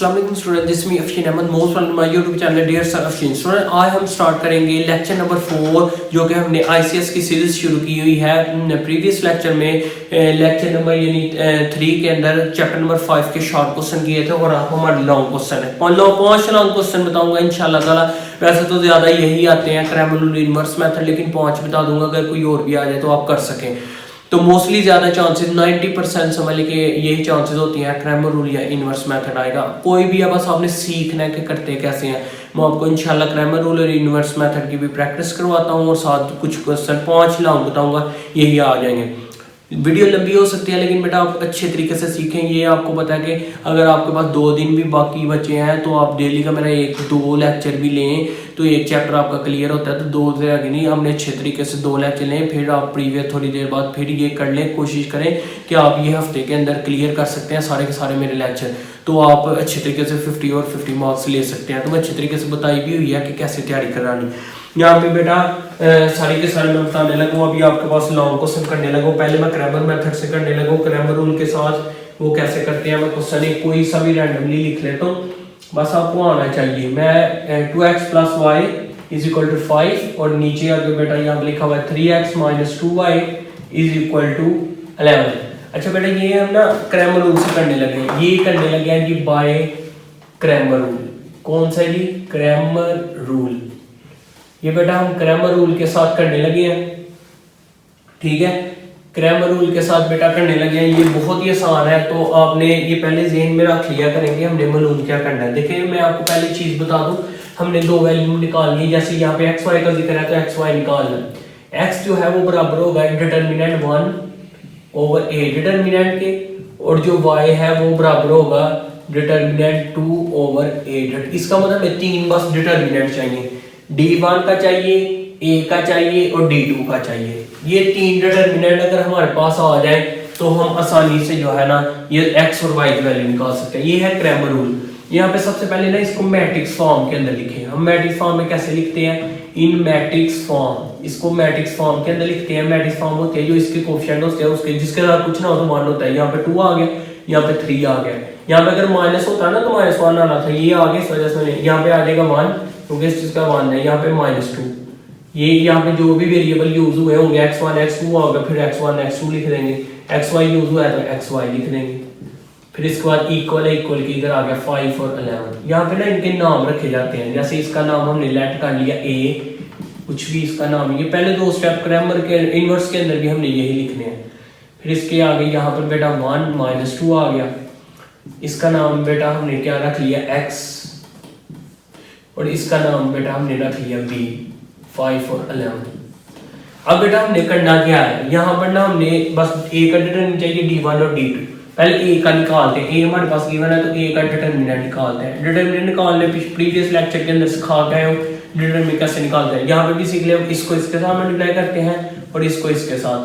अस्सलाम वालेकुम student, this me Afsheen Ahmad, most welcome my YouTube channel dear sir Afsheen. Student आज हम स्टार्ट करेंगे लेक्चर नंबर 4 जो कि हमने आईसीएस की सीरीज शुरू की हुई है। प्रीवियस लेक्चर में लेक्चर नंबर यानी 3 के अंदर चैप्टर नंबर 5 के शॉर्ट क्वेश्चन किए थे और आप हमारे लॉन्ग क्वेश्चन है 5 लॉन्ग क्वेश्चन बताऊंगा इंशाल्लाह ताला। वैसे तो ज्यादा यही आते हैं क्रैमर रूल, इनवर्स मेथड, लेकिन 5 बता दूंगा, अगर कोई और भी आ जाए तो आप कर सकें। तो मोस्टली ज्यादा चांसेस 90% समझ लें कि यही चांसेस होती हैं क्रैमर रूल या इनवर्स मेथड आएगा। कोई भी है, बस आपने सीखना है कि करते कैसे हैं। मैं आपको इंशाल्लाह क्रैमर रूल और इनवर्स मेथड की भी प्रैक्टिस करवाता हूँ और साथ कुछ क्वेश्चन 5 लाऊं बताऊंगा, यही आ जाएंगे। वीडियो लंबी हो सकती है लेकिन बेटा आप अच्छे तरीके से सीखें। ये आपको पता है कि अगर आपके पास 2 दिन भी बाकी बचे हैं तो आप डेली का मेरा 1-2 लेक्चर भी लें तो एक चैप्टर आपका क्लियर होता है। तो 2 से आगे नहीं, हमने अच्छे तरीके से 2 लेक्चर लें, फिर आप प्रीवियस थोड़ी देर बाद फिर ये कर लें। कोशिश करें कि आप ये हफ्ते के अंदर क्लियर कर सकते हैं सारे के सारे मेरे लेक्चर, तो आप अच्छे तरीके से 50 और 50 मार्क्स ले सकते हैं। तो मैं अच्छे तरीके से बताई भी हुई है कि कैसे तैयारी करानी। यहाँ पे बेटा सारी के सारे मैं बताने लगूँ। अभी आपके पास लॉन्ग क्वेश्चन करने लगूँ। पहले मैं क्रैमर मेथड से करने लगूँ, क्रैमर रूल के साथ वो कैसे करते हैं। मैं क्वेश्चन एक कोई सा भी रैंडमली लिख लेता हूँ, बस आपको आना चाहिए। मैं 2x + y = 5 और नीचे आगे बेटा यहाँ पे लिखा हुआ है 3x - 2y = 11। अच्छा बेटा ये हम ना क्रैमर रूल से करने लगे, ये करने लगे हैं जी बाय क्रैमर रूल। कौन सा जी? Cramer rule. ये बेटा हम क्रैमर रूल के साथ करने लगे हैं, ठीक है। क्रैमर रूल के साथ बेटा करने लगे हैं। ये बहुत ही आसान है, तो आपने ये पहले ज़हन में रख लिया करेंगे हमने मालूम क्या करना है। देखिए मैं आपको पहले चीज बता दूं, हमने 2 वैल्यू निकालनी है। जैसे यहाँ पे एक्स वाई का जिक्र है तो एक्स वाई निकालना। एक्स जो है वो बराबर होगा डिटर्मिनेंट 1/a डिटर्मिनेंट के, और जो वाई है वो बराबर होगा डिटर्मिनेंट 2/a। इसका मतलब है 3 बस डिटर्मिनेंट चाहिए। D1 का चाहिए, A का चाहिए और D2 का चाहिए। ये 3 डिटर्मिनेंट अगर हमारे पास आ जाए तो हम आसानी से जो है ना ये x और y की वैल्यू निकाल सकते हैं। ये है क्रैमर रूल। यहाँ पे सबसे पहले ना इसको मैट्रिक्स फॉर्म के अंदर लिखें। हम मैट्रिक्स फॉर्म में कैसे लिखते हैं? इन मैट्रिक्स फॉर्म। इसको मैट्रिक्स फॉर्म के अंदर लिखते हैं। मैट्रिक्स फॉर्म होते हैं जो इसके कोएफिशिएंट होते हैं उसके जिसके साथ कुछ ना हो तो 1 होता है। यहाँ पे 2 आ गया, यहाँ पे 3 आ गया। यहाँ पे अगर माइनस होता है ना तो -1 आना था, ये आ गया इस वजह से यहाँ पे आ जाएगा 1 क्योंकि इस चीज का 1 है। यहाँ पे -2, ये यहाँ पे जो भी वेरिएबल यूज हुए होंगे x1 x2 होगा, फिर x1 x2 लिख देंगे। xy यूज हुआ है तो xy लिख देंगे। फिर इसके बाद इक्वल है, इक्वल के इधर आ गया 5 और 11। यहाँ पे ना इनके नाम रखे जाते हैं। जैसे इसका नाम हमने लेट कर लिया a, कुछ भी इसका नाम। ये पहले 2 स्टेप क्रैमर के इनवर्स के अंदर भी हमने यही लिखने हैं। फिर इसके आगे यहाँ पर बेटा 1 - 2 आ गया। इसका नाम बेटा हमने क्या रख लिया? x, और इसका नाम बेटा हमने रख लिया b, 5 और 11। अब बेटा हमने करना क्या है? यहाँ पर ना हमने बस a का डिटरमिनेंट चाहिए, D1 और D2। पहले a का निकालते हैं। a हमारे पास गिवन है तो a का डिटरमिनेंट निकालते हैं। डिटरमिनेंट निकालने प्रीवियस लेक्चर के अंदर सिखा गए हो डिटरमिनेंट कैसे निकालते हैं। यहाँ पे भी सीख लिया, इसको इसके साथ मल्टीप्लाई करते हैं और इसको इसके साथ।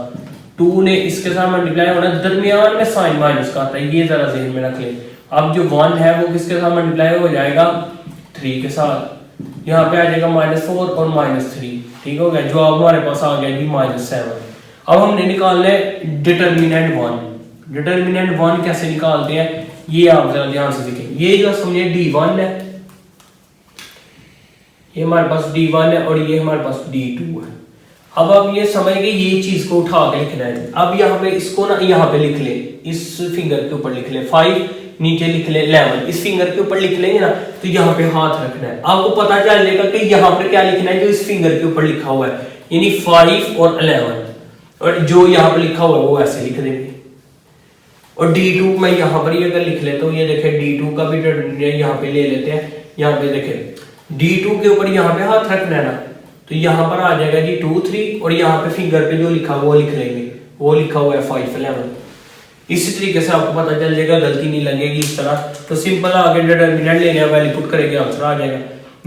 2 ने इसके साथ मल्टीप्लाई होना, दरमियान में साइन माइनस का आता है, ये जरा ज़हन में रख ले। अब जो 1 है वो किसके साथ मल्टीप्लाई हो जाएगा? 3 के साथ। यहाँ पे आ जाएगा -4 और -3, ठीक हो गया। जवाब हमारे पास आ गया जी -7। अब हमने निकालना है डिटर्मिनेंट 1। डिटर्मिनेंट 1 कैसे निकालते हैं ये आप जरा ध्यान से देखें। ये जो समझिए D1 है, ये हमारे पास D1 है और ये हमारे पास D2 है। अब आप ये समझ गए, ये चीज को उठा के लिखना है। अब यहाँ पे इसको ना यहाँ पे लिख ले, इस फिंगर के ऊपर लिख ले 5, नीचे लिख ले 11। इस फिंगर के ऊपर लिख लेंगे ना तो यहाँ पे हाथ रखना है। आपको पता चलेगा कि यहाँ पर क्या लिखना है जो इस फिंगर के ऊपर लिखा हुआ है, यानी 5 और 11, और जो यहाँ पे लिखा हुआ है वो ऐसे लिख देंगे। और D2 मैं यहाँ पर ही अगर लिख लेता हूँ, ये देखे D2 का भी यहाँ पे ले लेते हैं। यहाँ पे देखे D2 के ऊपर यहाँ पे हाथ रखना है ना, तो यहाँ पर आ जाएगा जी 2 3, और यहाँ पे फिंगर पे जो लिखा वो लिख लेंगे, वो लिखा हुआ है 5 11। इसी तरीके से आपको पता चल जाएगा, गलती नहीं लगेगी इस तरह। तो सिंपल आगे डिटरमिनेंट लेने वैल्यू पुट करेंगे, आंसर आ जाएगा।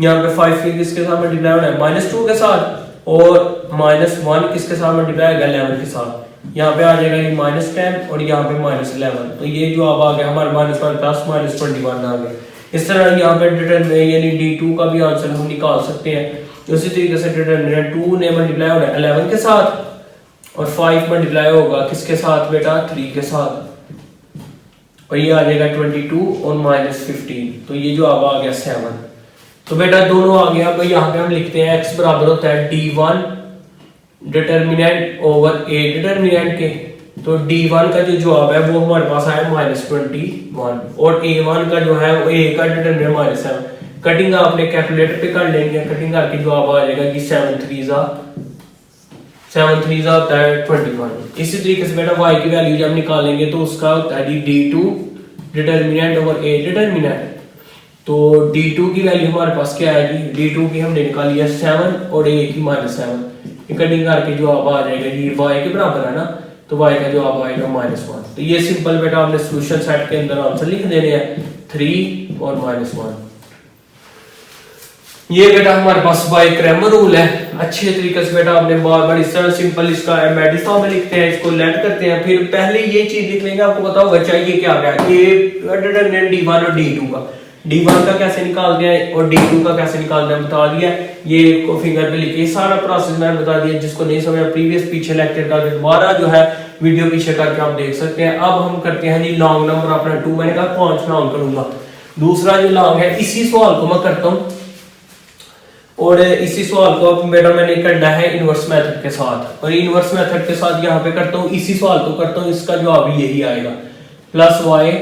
यहाँ पे 5 किसके साथ मल्टीप्लाई होना है? -2 के साथ, और -1 किसके साथ मल्टीप्लाई होगा? 11 के साथ। यहाँ पे आ जाएगा ये -10 और यहाँ पे -11। तो ये जो अब आ गया हमारे -1 + -21 आ गया। इस तरह यहाँ पे डिटरमिनेंट यानी D2 का भी आंसर हम निकाल सकते हैं। उसी तरीके से डिटरमिनेंट 2 ने मल्टीप्लाई होना है 11 के साथ, और 5 मल्टीप्लाई होगा किसके साथ बेटा? 3 के साथ। और ये आ जाएगा 22 और -15, तो ये जो अब आ गया 7। तो बेटा दोनों आ गया। अब यहाँ पे हम लिखते हैं x बराबर होता है d1 determinant over a determinant के। तो d1 का जो जवाब है वो हमारे पास आया -21 और a1 का जो है वो a का डिटर्मिनेंट -7। कटिंग आपने कैलकुलेटर पे कर लेंगे, कटिंग करके जवाब आ जाएगा कि 7 3 होता है 21। इसी तरीके से बेटा y की वैल्यू जब निकालेंगे तो उसका होता है d2 determinant over a determinant. तो d2 की वैल्यू हमारे पास क्या आएगी, d2 की हमने निकाली है 7 और a की -7। कटिंग करके जवाब आ जाएगा, ये y के बराबर है ना, तो y का जवाब आएगा -1। तो ये सिंपल बेटा आपने सॉल्यूशन सेट के अंदर आंसर लिख देने हैं 3 और -1। ये बेटा हमारे पास बाय क्रैमर रूल है। अच्छे तरीके से बेटा आपने बड़ी सरल सिंपल इसका एमएडिस फॉर्म में लिखते हैं, इसको लेट करते हैं। फिर पहले ये चीज लिख लेंगे, आपको पता होगा चाहिए क्या है ये डिटरमिनेंट d1 और d2 का। d1 का कैसे निकालते हैं और d2 का कैसे निकालते हैं बता दिया। ये को फिंगर पे लिखिए, सारा प्रोसेस मैंने बता दिया। जिसको नहीं समझा प्रीवियस पीछे लेक्चर का दोबारा जो है वीडियो पीछे करके आप देख सकते हैं। अब हम करते हैं जी लॉन्ग नंबर अपना 2, मैंने कहा 5 लॉन्ग करूंगा। दूसरा जो लॉन्ग है इसी सवाल को मैं करता हूँ और इसी सवाल को अब बेटा मैंने करना है इनवर्स मेथड के साथ, और इनवर्स मेथड के साथ यहाँ पे करता हूँ, इसी सवाल को करता हूँ। इसका जवाब भी यही आएगा प्लस y।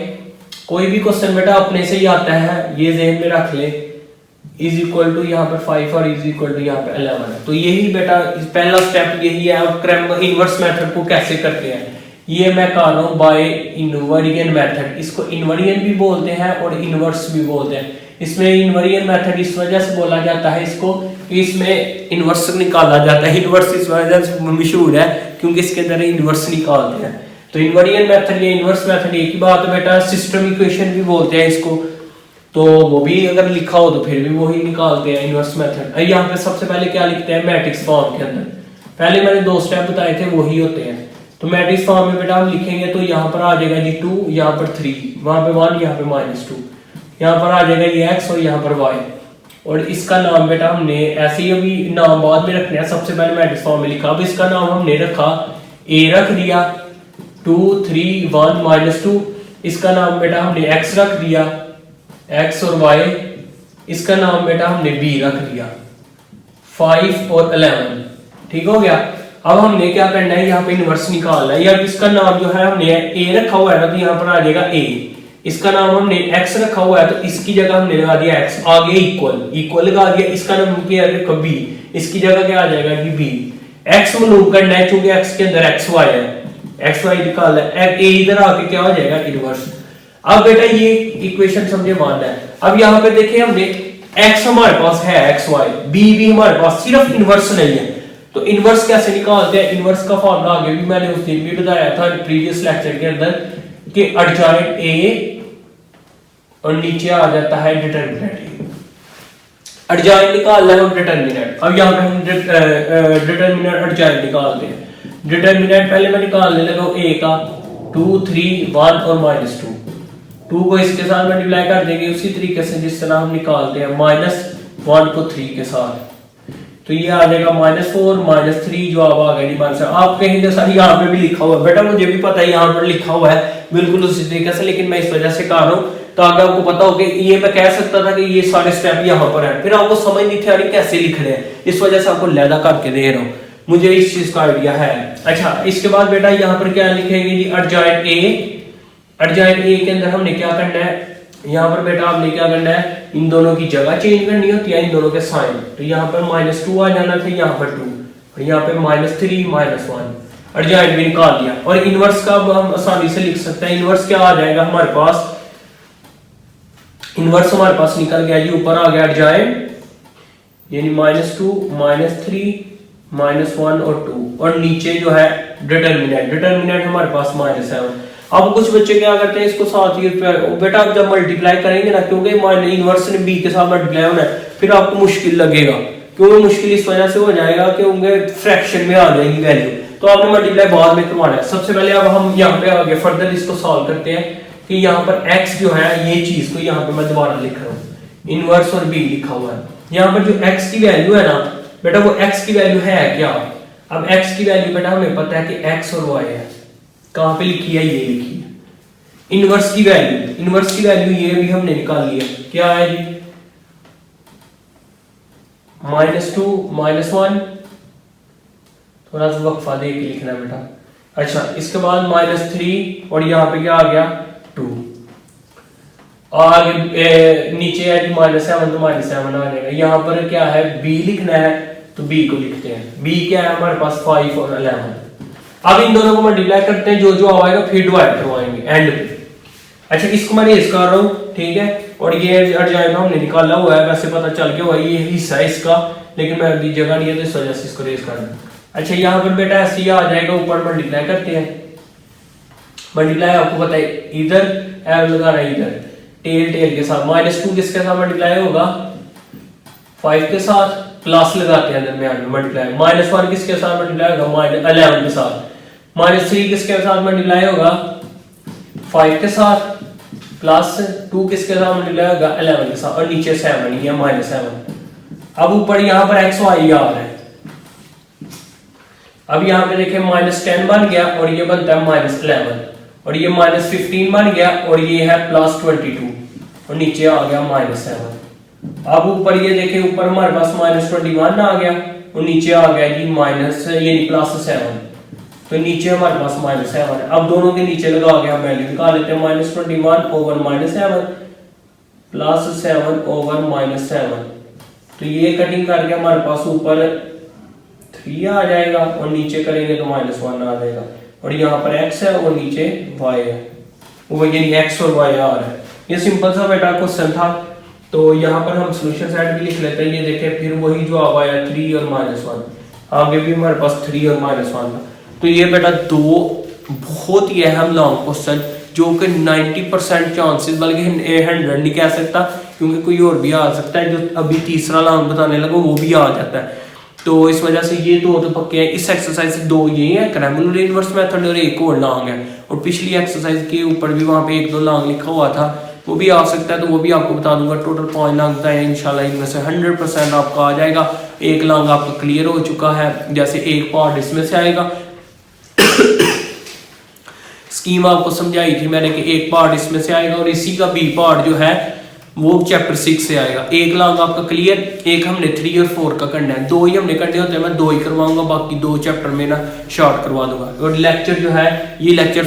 कोई भी क्वेश्चन बेटा अपने से ही आता है, ये ज़हन में रख ले, इज इक्वल टू यहाँ पे 5 और इज इक्वल टू यहाँ पे 11 है। तो यही बेटा पहला स्टेप यही है। अब क्रैमर इनवर्स मेथड को कैसे करते हैं ये मैं कर रहा हूँ बाय इनवेरिएंट मेथड। इसको इनवेरिएंट भी बोलते हैं और इनवर्स भी बोलते हैं। इसमें इनवेरिएंट मेथड इस वजह से बोला जाता है इसको कि इसमें इनवर्स निकाला जाता है। इनवर्स इस वजह से मशहूर है क्योंकि इसके अंदर इनवर्स निकालते हैं। तो इनवेरिएंट मेथड या इनवर्स मेथड एक ही बात है बेटा। सिस्टम इक्वेशन भी बोलते हैं इसको, तो वो भी अगर लिखा हो तो फिर भी वही निकालते हैं इनवर्स मेथड। यहाँ पे सबसे पहले क्या लिखते हैं मैट्रिक्स फॉर्म के अंदर। पहले मैंने 2 स्टेप बताए थे वही होते हैं। तो मैट्रिक्स फॉर्म में बेटा हम लिखेंगे तो यहाँ पर आ जाएगा जी 2, यहाँ पर 3, वहां पे 1, यहाँ पे -2, यहाँ पर आ जाएगा ये x और यहाँ पर y। और इसका नाम बेटा हमने ऐसे ही अभी नाम बाद में रखना है। सबसे पहले मैट्रिक्स फॉर्म में लिखा, अब इसका नाम हमने रखा a रख दिया 2 3 1 -2। इसका नाम बेटा हमने x रख दिया x और y। इसका नाम बेटा हमने b रख दिया 5 और 11। ठीक हो गया। अब हमने क्या करना है, यहाँ पे इनवर्स निकालना है। या इसका नाम जो है हमने a रखा हुआ है ना, तो यहाँ पर आ जाएगा a। इसका नाम हमने x रखा हुआ है तो इसकी जगह हमने लगा दिया x, आगे इक्वल लगा दिया। इसका नाम क्या रखा b, इसकी जगह क्या आ जाएगा कि b। x मालूम करना है क्योंकि x के अंदर xy है, xy निकालना है। a इधर आके क्या हो जाएगा इनवर्स। अब बेटा ये इक्वेशन समझे मानना है। अब यहाँ पे देखिए हमने x हमारे पास है xy, b भी हमारे पास, सिर्फ इनवर्स नहीं है। तो इनवर्स कैसे निकालते हैं, इनवर्स का फॉर्मूला आगे भी मैंने उस दिन भी बताया था प्रीवियस लेक्चर के अंदर कि एडजॉइंट a और नीचे आ जाता है डिटरमिनेंट। एडजॉइंट निकालना है और डिटरमिनेंट। अब यहाँ पे हम डिटरमिनेंट एडजॉइंट निकालते हैं। डिटरमिनेंट पहले मैं निकालने लगा a का 2 3 1 और -2। 2 को इसके साथ मल्टीप्लाई कर देंगे उसी तरीके से जिस तरह हम निकालते हैं -1 को 3 के साथ। तो ये आ जाएगा -4 -3 जवाब आ गया जी मान। आप कहेंगे सर यहाँ पे भी लिखा हुआ है, बेटा मुझे भी पता है यहाँ पर लिखा हुआ है बिल्कुल उसी तरीके से, लेकिन मैं इस वजह से कह रहा हूँ ताकि आपको पता हो कि ये मैं कह सकता था कि ये सारे स्टेप यहाँ पर है, फिर आपको समझ नहीं थी आ रही कैसे लिख रहे हैं, इस वजह से आपको लैदा करके दे रहा हूँ। मुझे इस चीज का आइडिया है। अच्छा इसके बाद बेटा यहाँ पर क्या लिखेंगे जी एडजॉइंट a। एडजॉइंट a के अंदर हमने क्या करना है, यहाँ पर बेटा आपने क्या करना है, इन दोनों की जगह चेंज करनी होती है, इन दोनों के साइन। तो यहाँ पर -2 आ जाना था, यहाँ पर 2 और यहाँ पे -3 -1। एडजॉइंट भी निकाल दिया। और इनवर्स का हम आसानी से लिख सकते हैं। इनवर्स क्या आ जाएगा हमारे पास, इनवर्स हमारे पास निकल गया जी, ऊपर आ गया एडजॉइंट यानी -2 -3 -1 और 2 और नीचे जो है डिटरमिनेंट। डिटरमिनेंट हमारे पास -7। अब कुछ बच्चे क्या करते हैं इसको साथ ही बेटा आप जब मल्टीप्लाई करेंगे ना, क्योंकि इनवर्स ने b के साथ मल्टीप्लाई होना है, फिर आपको मुश्किल लगेगा। क्योंकि मुश्किल इस वजह से हो जाएगा कि उनके फ्रैक्शन में आ जाएगी वैल्यू, तो आपने मल्टीप्लाई बाद में करवाना है। सबसे पहले अब हम यहाँ पे आगे फर्दर इसको सॉल्व करते हैं कि यहाँ पर x जो है ये चीज को यहाँ पे मैं दोबारा लिख रहा हूँ, इनवर्स और b लिखा हुआ है। यहाँ पर जो x की वैल्यू है ना बेटा, वो x की वैल्यू है क्या। अब x की वैल्यू बेटा हमें पता है कि x और y है, कहाँ पे लिखी है, ये लिखी है। इनवर्स की वैल्यू ये भी हमने निकाल लिया, क्या है जी -2 -1, थोड़ा सा वक्फा दे के लिखना बेटा। अच्छा इसके बाद -3 और यहाँ पे क्या आ गया 2, आगे नीचे है जी -7 तो -7 आ जाएगा। यहाँ पर क्या है b लिखना है तो b को लिखते हैं, b क्या है हमारे पास 5 और 11। अब इन दोनों को मल्टीप्लाई करते हैं, जो जो आएगा फिर डिवाइड करवाएंगे एंड पे। अच्छा इसको मैं रेज कर रहा हूँ, ठीक है, और ये अर्जाइना हमने निकाला हुआ है, वैसे पता चल गया हुआ है ये हिस्सा है इसका, लेकिन मैं अभी जगह नहीं है तो इस वजह से इसको रेज कर दूँ। अच्छा यहाँ पर बेटा ऐसे ही आ जाएगा, ऊपर मल्टीप्लाई करते हैं, मल्टीप्लाई आपको पता है इधर एल लगाना है इधर टेल के साथ, -2 किसके साथ मल्टीप्लाई होगा 5 के साथ, प्लस लगाते हैं दरमियान में मल्टीप्लाई, -1 किसके साथ मल्टीप्लाई होगा 11 के साथ, -3 किसके साथ मल्टीप्लाई होगा 5 के साथ, +2 किसके साथ मल्टीप्लाई होगा 11 के साथ, और नीचे 7 ही है -7। अब ऊपर यहाँ पर x y आ रहा है, अब यहाँ पे देखें -10 बन गया और ये बनता है -11, और ये -15 बन गया और ये है +22, और नीचे आ गया -7। अब ऊपर ये देखें, ऊपर हमारे पास -21 आ गया और नीचे आ गया जी +7, तो नीचे हमारे पास -7 है। अब दोनों के नीचे लगा के हम वैल्यू निकाल लेते हैं, -21 ओवर -7 +7 ओवर -7, तो ये कटिंग करके हमारे पास ऊपर 3 आ जाएगा और नीचे करेंगे तो -1 आ जाएगा, और यहाँ पर x है और नीचे y है, वो यानी x और y आ रहा है। ये सिंपल सा बेटा क्वेश्चन था, तो यहाँ पर हम सॉल्यूशन सेट भी लिख लेते हैं। ये देखें फिर वही जो आया 3 और -1, आगे भी हमारे पास 3 और -1 था। तो ये बेटा दो बहुत ही अहम लॉन्ग क्वेश्चन, जो कि 90% चांसेस, बल्कि 100 नहीं कह सकता क्योंकि कोई और भी आ सकता है, जो अभी तीसरा लॉन्ग बताने लगा वो भी आ जाता है, तो इस वजह से ये दो तो पक्के हैं। इस एक्सरसाइज से दो ये है क्रैमुलर इनवर्स मेथड और एक और लॉन्ग है, और पिछली एक्सरसाइज के ऊपर भी वहाँ पे 1-2 लॉन्ग लिखा हुआ था, वो भी आ सकता है, तो वो भी आपको बता दूंगा। टोटल 5 लॉन्ग बताए इंशाल्लाह, इनमें से 100% आपका आ जाएगा। एक लॉन्ग आपका क्लियर हो चुका है, जैसे एक पार्ट इसमें से आएगा स्कीम आपको समझाई थी मैंने कि एक पार्ट इसमें से आएगा और इसी का बी पार्ट जो है वो चैप्टर 6 से आएगा। एक लॉन्ग आपका क्लियर, एक हमने 3 और 4 का करना है, 2 ही हमने करने होते हैं, मैं 2 ही करवाऊंगा, बाकी 2 चैप्टर में ना शॉर्ट करवा दूंगा। और लेक्चर जो है ये लेक्चर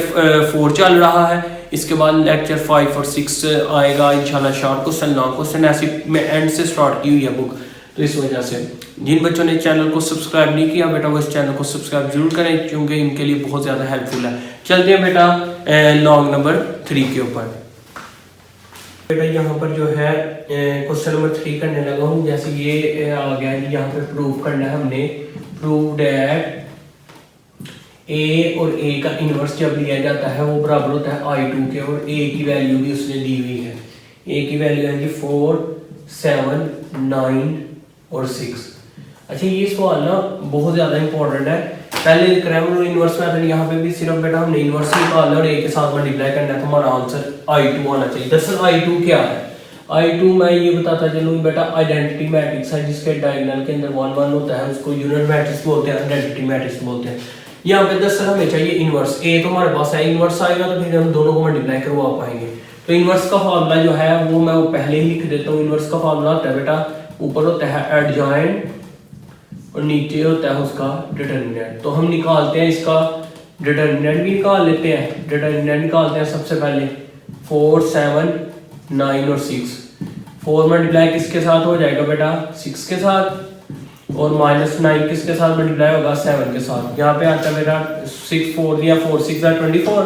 4 चल रहा है, इसके बाद लेक्चर 5 और 6 आएगा इंशाल्लाह शॉर्ट क्वेश्चन लॉन्ग क्वेश्चन, ऐसे मैं एंड से स्टार्ट की हुई है बुक। तो इस वजह से जिन बच्चों ने चैनल को सब्सक्राइब नहीं किया बेटा वो इस चैनल को सब्सक्राइब जरूर करें, क्योंकि इनके लिए बहुत ज़्यादा हेल्पफुल है। चलते हैं बेटा लॉन्ग नंबर 3 के ऊपर। बेटा यहाँ पर जो है क्वेश्चन नंबर 3 करने लगा हूँ। जैसे ये आ गया है, यहाँ पर प्रूव करना है हमने, प्रूव दैट a और a का इनवर्स जब लिया जाता है वो बराबर होता है i2 के, और a की वैल्यू भी उसने दी हुई है। a की वैल्यू है जी 4, 7, 9 और 6। अच्छा ये सवाल ना बहुत ज़्यादा इंपॉर्टेंट है। पहले क्रैमुलर इनवर्स मेथड, यहाँ पे भी सिर्फ बेटा हमने इनवर्स निकालना और a के साथ मल्टीप्लाई करना है, तो हमारा आंसर i2 आना चाहिए। दरअसल i2 क्या है, i2 मैं ये बताता चलूँ बेटा आइडेंटिटी मैट्रिक्स है, जिसके डायगोनल के अंदर 1 1 होता है, उसको यूनिट मैट्रिक्स बोलते हैं, आइडेंटिटी मैट्रिक्स बोलते हैं। यहाँ पे दरअसल हमें चाहिए इनवर्स, a तो हमारे पास है, इनवर्स आएगा तो फिर हम दोनों को मल्टीप्लाई करवा पाएंगे। तो इनवर्स का फार्मूला जो है वो मैं वो पहले ही लिख देता हूँ। इनवर्स का फार्मूला होता है बेटा, ऊपर होता है एडजॉइंट और नीचे होता है उसका डिटरमिनेंट। तो हम निकालते हैं इसका डिटरमिनेंट भी निकाल लेते हैं। डिटरमिनेंट निकालते हैं सबसे पहले 4, 7, 9 और 6। 4 मल्टीप्लाई किसके साथ हो जाएगा बेटा 6 के साथ, और -9 किसके साथ मल्टीप्लाई होगा 7 के साथ। यहाँ पे आता है मेरा 6 4 दिया, 4 6 24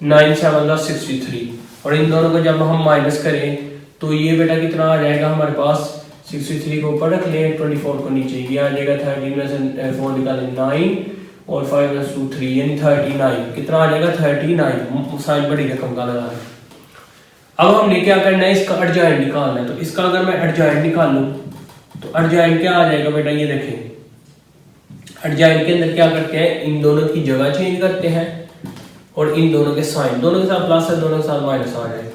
-9 7 63, और इन दोनों को जब हम माइनस करें तो ये बेटा कितना आ जाएगा हमारे पास, 63 को ऊपर रख लें, 24 को नीचे, ये आ जाएगा 13 में से 4 निकालें 9 और 5 में 2 3 यानी 39। कितना आ जाएगा 39, साइन बड़ी रकम का लगा है। अब हमने क्या करना है, इसका एडजॉइंट निकालना है। तो इसका अगर मैं एडजॉइंट निकालूं तो एडजॉइंट क्या आ जाएगा बेटा, ये देखें एडजॉइंट के अंदर क्या करते हैं, इन दोनों की जगह चेंज करते हैं और इन दोनों के साइन, दोनों के साथ प्लस है दोनों के साथ माइनस आ जाएगा।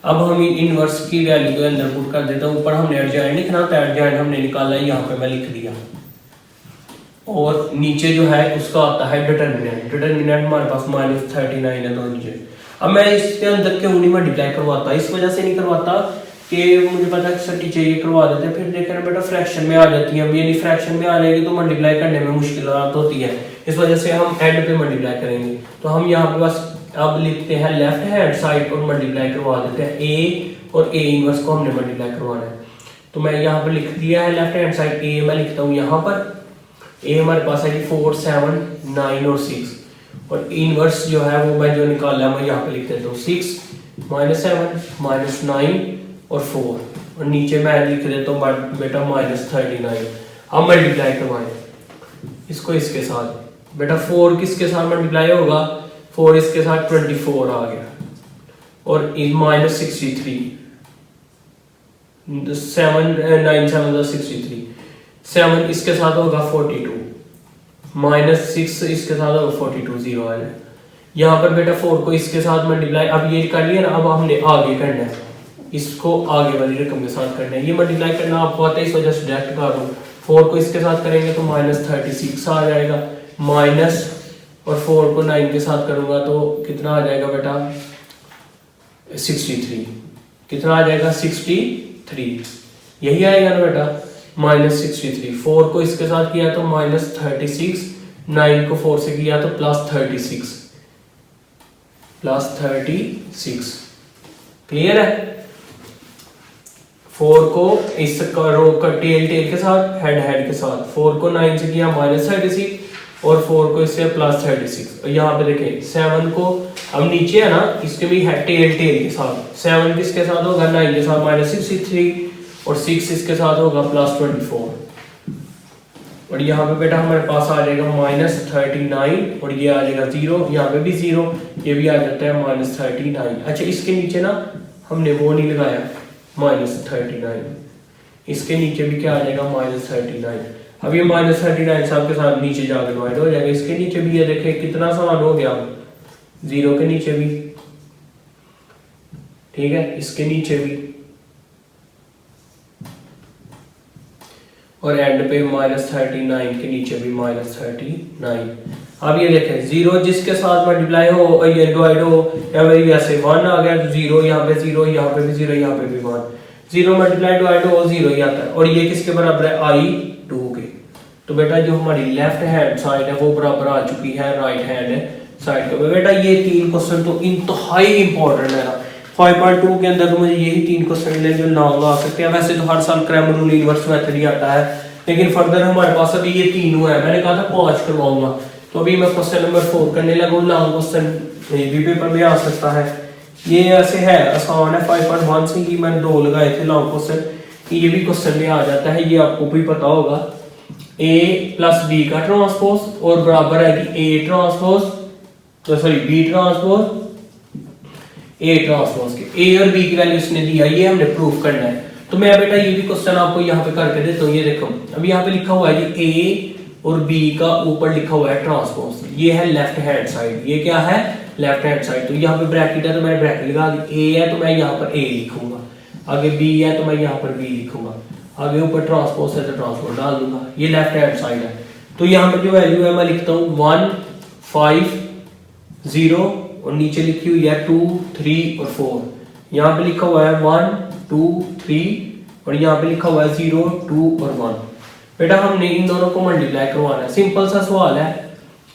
अब हम इनवर्स की वैल्यू को अंदर पुट कर देता हूँ। ऊपर हमने एडजॉइंट लिखना था, एडजॉइंट हमने निकाला है, यहाँ पे मैं लिख दिया, और नीचे जो है उसका आता है डिटरमिनेंट। डिटरमिनेंट हमारे पास -39 है, तो नीचे अब मैं इसके अंदर क्यों नहीं मल्टीप्लाई करवाता, इस वजह से नहीं करवाता कि मुझे पता है सर टीचर ये करवा देते हैं, फिर देखना बेटा फ्रैक्शन में आ जाती है। अब ये नहीं फ्रैक्शन में आ जाएगी तो मल्टीप्लाई करने में मुश्किलात होती है, इस वजह से हम एंड पे मल्टीप्लाई करेंगे। तो हम यहाँ पे बस अब लिखते हैं लेफ्ट हैंड साइड और मल्टीप्लाई करवा देते हैं, ए और ए इनवर्स को हमने मल्टीप्लाई करवाना है। तो मैं यहाँ पर लिख दिया है लेफ्ट हैंड साइड, ए मैं लिखता हूँ यहाँ पर, ए हमारे पास है कि 4 7 9 और 6, और इनवर्स जो है वो मैं जो निकाला है मैं यहाँ पे लिख देता हूँ 6 -7 -9 और 4, और नीचे मैं लिख देता हूँ बेटा -39। अब मल्टीप्लाई करवाएं इसको इसके साथ, बेटा 4 किसके साथ मल्टीप्लाई होगा, 4 इसके साथ 24 आ गया, और -63 7 9 7 63, 7 इसके साथ होगा 42, -6 इसके साथ होगा 42, 0 आ जाए। यहाँ पर बेटा 4 को इसके साथ मल्टीप्लाई अब ये कर लिया ना, अब हमने आगे करना है, इसको आगे वाली रकम के साथ करना है। ये मल्टीप्लाई करना आपको आता है, इस वजह से डायरेक्ट कर दूँ। 4 को इसके साथ करेंगे तो -36 आ जाएगा, माइनस और 4 को 9 के साथ करूंगा तो कितना आ जाएगा बेटा 63, कितना आ जाएगा 63, यही आएगा ना बेटा -63। 4 को इसके साथ किया तो -36, 9 को 4 से किया तो +36, क्लियर है। 4 को इस रो का टेल के साथ, हेड के साथ, 4 को 9 से किया -36 और 4 को इससे +36, और यहाँ पे देखें 7 को अब नीचे है ना, इसके भी है टेल के साथ, 7 किसके साथ होगा 9 के साथ -63, और 6 इसके साथ होगा +24, और यहाँ पे बेटा हमारे पास आ जाएगा -39, और ये आ जाएगा 0, यहाँ पे भी 0, ये भी आ जाता है -39। अच्छा इसके नीचे ना हमने वो नहीं लगाया -39, इसके नीचे भी क्या आ जाएगा -39। अब ये -39 साहब के साथ नीचे जाकर डिवाइड हो जाएगा, इसके नीचे भी ये देखें कितना आसान हो गया, 0 के नीचे भी, ठीक है, इसके नीचे भी, और एंड पे -39 के नीचे भी -39। अब ये देखें 0 जिसके साथ मल्टीप्लाई हो ये डिवाइड हो, या फिर ऐसे 1 आ गया तो 0, यहाँ पे 0, यहाँ पे भी 0, यहाँ पे भी 1, 0 मल्टीप्लाई डिवाइड हो 0 ही आता है, और ये किसके बराबर है I2 के। तो बेटा जो हमारी लेफ्ट हैंड साइड है वो बराबर आ चुकी है राइट हैंड साइड के। बेटा ये 3 क्वेश्चन तो इंतहाई इंपॉर्टेंट है, 5.2 के अंदर तो मुझे यही 3 क्वेश्चन मिले जो नाम आ सकते हैं। वैसे तो हर साल क्रैमर रूल इनवर्स मेथड ही आता है, लेकिन फर्दर हमारे पास अभी ये 3 हुआ है, मैंने कहा था 5 करवाऊंगा, तो अभी मैं क्वेश्चन नंबर 4 करने लगा। लॉन्ग क्वेश्चन भी पेपर में आ सकता है, ये ऐसे है आसान है, 5.1 से ही मैंने 2 लगाए थे लॉन्ग क्वेश्चन, ये भी क्वेश्चन में आ जाता है, ये आपको भी पता होगा। A + B का ट्रांसपोज और बराबर है कि A ट्रांसपोज, तो sorry B transpose A transpose के, A और B की वैल्यू इसने दिया, ये हमने प्रूफ करना है। तो मैं बेटा ये भी क्वेश्चन आपको यहाँ पे करके देता हूँ। ये देखो अब यहाँ पे लिखा हुआ है कि A और B का ऊपर लिखा हुआ है ट्रांसपोज, ये है लेफ्ट हैंड साइड, ये क्या है लेफ्ट हैंड साइड। तो यहाँ पे ब्रैकेट है तो मैंने ब्रैकेट लगा दी, A है तो मैं यहाँ पर A लिखूंगा, आगे B है तो मैं यहाँ पर B लिखूंगा, आगे ऊपर ट्रांसपोज है तो ट्रांसपोज डाल दूंगा, ये लेफ्ट हैंड साइड है। तो यहाँ पर जो वैल्यू है मैं लिखता हूँ 1 5 0 और नीचे लिखी हुई है 2 3 और 4, यहाँ पे लिखा हुआ है 1 2 3 और यहाँ पे लिखा हुआ है 0 2 और 1। बेटा हमने इन दोनों को मल्टीप्लाई करवाना है, सिंपल सा सवाल है,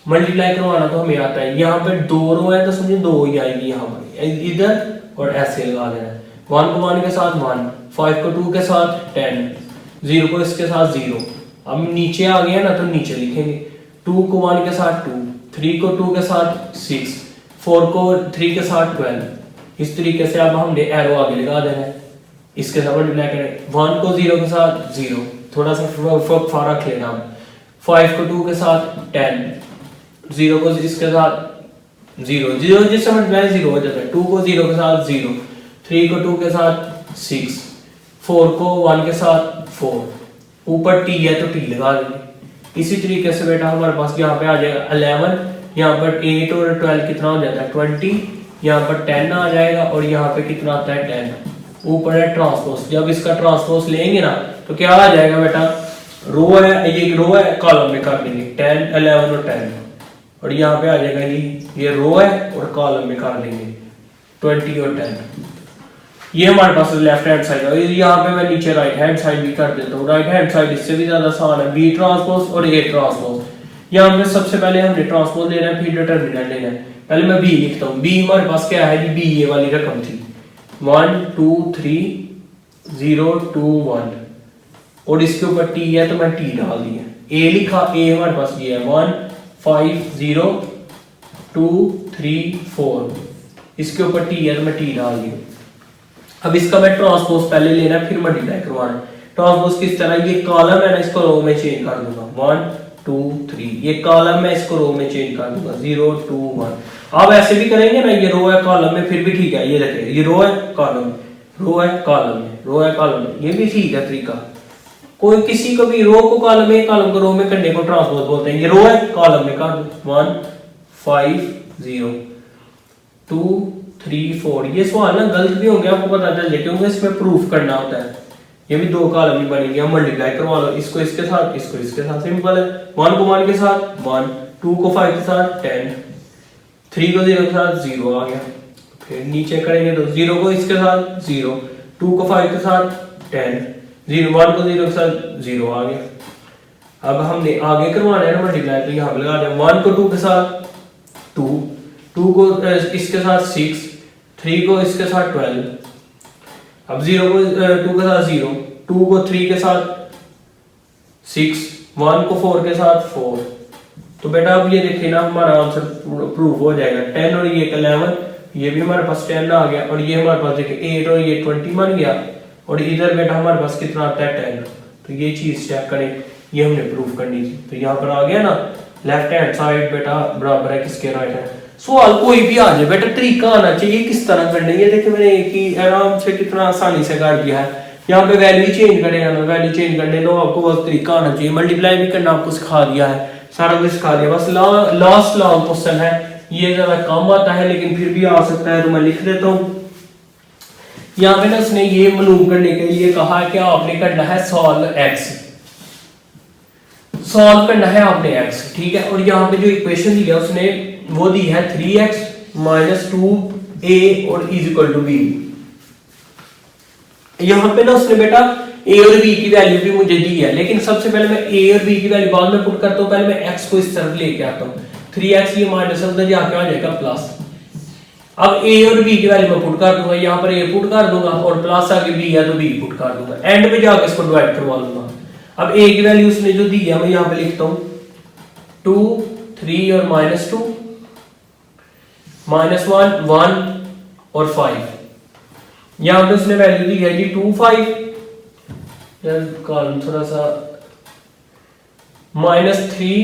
मल्टीप्लाई करवाना तो हमें आता है। यहाँ पे 2 रो है तो समझे 2 ही आएगी यहाँ पर, इधर और ऐसे लगा देना है, 1 को 1 के साथ 1, 5 को 2 के साथ 10, 0 को इसके साथ 0। अब नीचे आ गया ना तो नीचे लिखेंगे, 2 को 1 के साथ 2, 3 को 2 के साथ 6, 4 को 3 के साथ 12। इस तरीके से अब हमने एरो आगे लगा देना है, इसके साथ मल्टीप्लाई करें, 1 को 0 के साथ 0, थोड़ा सा फर्क लेना हम, 5 को 2 के साथ 10, 0 को इसके साथ 0, 0 जिससे मल्टीप्लाई 0 हो जाता है, 2 को 0 के साथ 0, 3 को 2 के साथ 6, 4 को 1 के साथ 4, ऊपर t है तो t लगा देंगे। इसी तरीके से बेटा हमारे पास यहाँ पे आ जाएगा 11, यहाँ पर 8 और 12 कितना हो जाता है 20, यहाँ पर 10 आ जाएगा और यहाँ पे कितना आता है 10, ऊपर है ट्रांसपोज। जब इसका ट्रांसपोज लेंगे ना तो क्या आ जाएगा बेटा, रो है, ये रो है, कॉलम में कर लेंगे 10 11 और 10, और यहाँ पे आ जाएगा जी ये रो है और कॉलम में कर लेंगे 20 और 10। ये हमारे पास लेफ्ट हैंड साइड है। यहाँ पे मैं नीचे राइट हैंड साइड भी कर देता हूँ। राइट हैंड साइड इससे भी ज्यादा आसान है, बी ट्रांसपोज और ए ट्रांसपोज। यहाँ पे सबसे पहले हमने ट्रांसपोज लेना है, फिर डिटरमिनेंट लेना है। पहले मैं बी लिखता हूँ। बी हमारे पास क्या है जी, बी ये वाली रकम थी 1 2 3 0 2 1 और इसके ऊपर टी है तो मैं टी डाल दिया। ए लिखा, ए हमारे पास ये है 1 5 0 2 3 4, इसके ऊपर टी है तो मैं टी डाल दिया। अब इसका मैं ट्रांसपोज पहले लेना है फिर मल्टीप्लाई करवाना है। ट्रांसपोज किस तरह, ये कॉलम है ना, इसको रो में चेंज कर दूंगा 1 2 3, ये कॉलम है इसको रो में चेंज कर दूंगा 0 2 1। आप ऐसे भी करेंगे ना, ये रो है कॉलम में फिर भी ठीक है। ये देखिए ये रो है कॉलम, रो है कॉलम में, रो है कॉलम में, ये भी ठीक है तरीका। कोई किसी को भी रो को कॉलम में, कॉलम को रो में करने को ट्रांसपोज बोलते हैं। ये रो है कॉलम में कर 1 5 0 2 3 4। ये सवाल ना गलत भी होंगे, आपको पता चल जाए क्योंकि इसमें प्रूफ करना होता है। ये भी दो कॉलम ही बनेंगे, हम मल्टीप्लाई करवा लो, इसको इसके साथ, इसको इसके साथ, सिंपल है। 1 को 1 के साथ 1, 2 को 5 के साथ 10, 3 को 0 के साथ 0 आ गया। फिर नीचे करेंगे तो 0 को इसके साथ 0, 2 को 5 के साथ 10, 1 को 0 के साथ 0 आ गया। अब हमने आगे करवाना है ना मल्टीप्लाई, तो यहाँ पे लगा दें 1 को 2 के साथ 2, 2 को इसके साथ 6, 3 को इसके साथ 12, अब 0 को 2 के साथ 0, 2 को 3 के साथ 6, 1 को 4 के साथ 4। तो बेटा अब ये देखिए ना हमारा आंसर प्रूफ हो जाएगा। 10 और ये 11, ये भी हमारे पास 10 आ गया और ये हमारे पास देखिए 8 और ये 20 बन गया और इधर बेटा हमारे पास कितना आता है 10। तो ये चीज चेक करें, ये हमने प्रूफ करनी थी। तो यहाँ पर आ गया ना, लेफ्ट हैंड साइड बेटा बराबर है किसके, राइट हैंड। सवाल कोई भी आ जाए बेटा तरीका आना चाहिए किस तरह करना है। ये देखिए मैंने एक ही आराम से कितना आसानी से कर दिया है। यहाँ पे वैल्यू चेंज करें, वैल्यू चेंज करने दो, आपको बस तरीका आना चाहिए। मल्टीप्लाई भी करना आपको सिखा दिया है, सारा कुछ सिखा दिया। बस लास्ट लॉन्ग क्वेश्चन है, ये ज्यादा कम आता है लेकिन फिर भी आ सकता है, तो मैं लिख देता हूँ। यहाँ पे ना उसने ये मालूम करने के लिए कहा है कि आपने करना है सॉल्व एक्स, सॉल्व करना है आपने एक्स, ठीक है। और यहाँ पे जो इक्वेशन दी है उसने वो दी है 3x - 2a और इज इक्वल टू b। यहाँ पे ना उसने बेटा a और b की वैल्यू भी मुझे दी है, लेकिन सबसे पहले मैं a और b की वैल्यू बाद में पुट करता हूँ। पहले मैं x को इस तरफ लेके आता हूँ, 3x ये माइनस उधर जाके आ जाएगा प्लस। अब a और b की वैल्यू मैं पुट कर दूंगा, यहाँ पर a पुट कर दूंगा और प्लस आगे b है तो b पुट कर दूंगा, एंड में जाके इसको डिवाइड करवा लूंगा। अब a की वैल्यू उसने जो दी है मैं यहाँ पे लिखता हूँ 2 3 और -2, -1 1 और 5। यहाँ पे उसने वैल्यू दी है जी 2 5, यार कॉलम थोड़ा सा, -3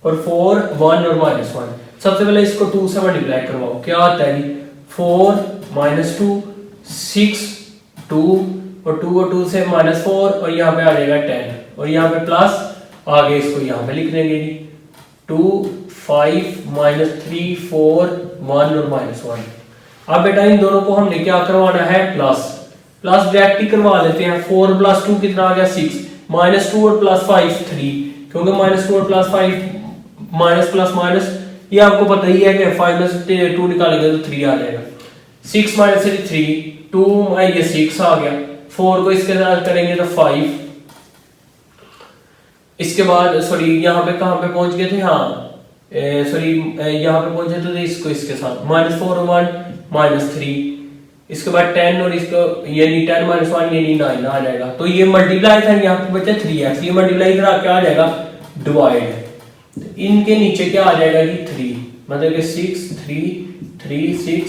और 4 1 और -1। सबसे पहले इसको 2 से मल्टीप्लाई करवाओ, क्या आता है जी 4 -2 6 2 और 2 से -4 और यहाँ पे आ जाएगा 10 और यहाँ पे प्लस आगे इसको यहाँ पे लिख देंगे जी 2 5 -3 4 1 और -1। अब बेटा इन दोनों को हमने क्या करवाना है, प्लस डायरेक्ट ही करवा लेते हैं। 4 + 2 कितना आ गया 6, -2 और +5 3, क्योंकि -2 और +5 माइनस प्लस माइनस ये आपको पता ही है कि 5 में से 2 निकालेंगे तो 3 आ जाएगा। 6 - 3 2 ये 6 आ गया, 4 को इसके साथ करेंगे तो 5। इसके बाद सॉरी यहाँ पे कहाँ पे पहुंच गए थे, हाँ सॉरी यहाँ पे पहुंचे तो इसको इसके साथ -4 1 -3, इसके बाद 10 और इसको यानी 10 - 1 यानी 9 आ जाएगा। तो ये मल्टीप्लाई था, यहाँ पे बचा 3x, ये मल्टीप्लाई करा क्या आ जाएगा डिवाइड। इनके नीचे क्या आ जाएगा जी 3, मतलब कि 6 3 3 6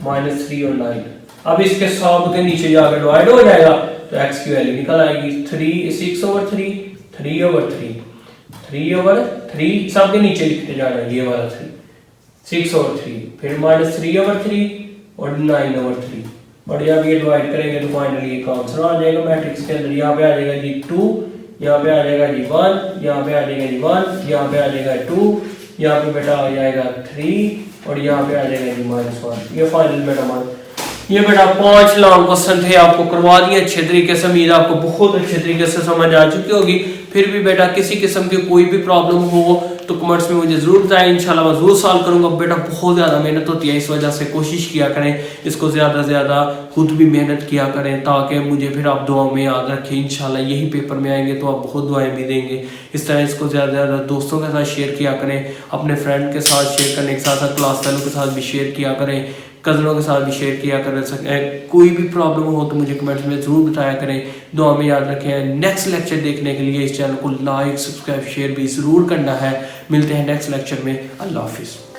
-3 और 9। अब इसके सब के नीचे जाकर डिवाइड हो जाएगा तो x की वैल्यू निकल आएगी 6/3 3/3 3/3 सबके नीचे लिखते जाना ये वाला 3 6/3 फिर -3/3 और 9/3 और जब ये डिवाइड करेंगे तो फाइनली एक आंसर आ जाएगा मैट्रिक्स के अंदर। यहाँ पे आ जाएगा जी 2, यहाँ पे आ जाएगा जी 1, यहाँ पे आ जाएगा जी 1, यहाँ पे आ जाएगा 2, यहाँ पे बेटा आ जाएगा 3 और यहाँ पे आ जाएगा जी -1। ये फाइनल बेटा ये बेटा 5 लॉन्ग क्वेश्चन थे, आपको करवा दिए अच्छे तरीके से। उम्मीद आपको बहुत अच्छे तरीके से समझ आ चुकी होगी। फिर भी बेटा किसी किस्म की कोई भी प्रॉब्लम हो तो कमेंट्स में मुझे जरूर बताएं, इंशाल्लाह मैं जरूर सॉल्व करूंगा। बेटा बहुत ज़्यादा मेहनत होती है, इस वजह से कोशिश किया करें इसको ज़्यादा से ज़्यादा, खुद भी मेहनत किया करें ताकि मुझे फिर आप दुआ में याद रखें। इंशाल्लाह यही पेपर में आएंगे तो आप बहुत दुआएं भी देंगे। इस तरह इसको ज़्यादा से ज़्यादा दोस्तों के साथ शेयर किया करें, अपने फ्रेंड के साथ शेयर करने के साथ साथ क्लास फेलो के साथ भी शेयर किया करें, कज़नों के साथ भी शेयर किया करें। कोई भी प्रॉब्लम हो तो मुझे कमेंट्स में ज़रूर बताया करें, दुआ में याद रखें। नेक्स्ट लेक्चर देखने के लिए इस चैनल को लाइक सब्सक्राइब शेयर भी ज़रूर करना है। मिलते हैं नेक्स्ट लेक्चर में। अल्लाह हाफिज़।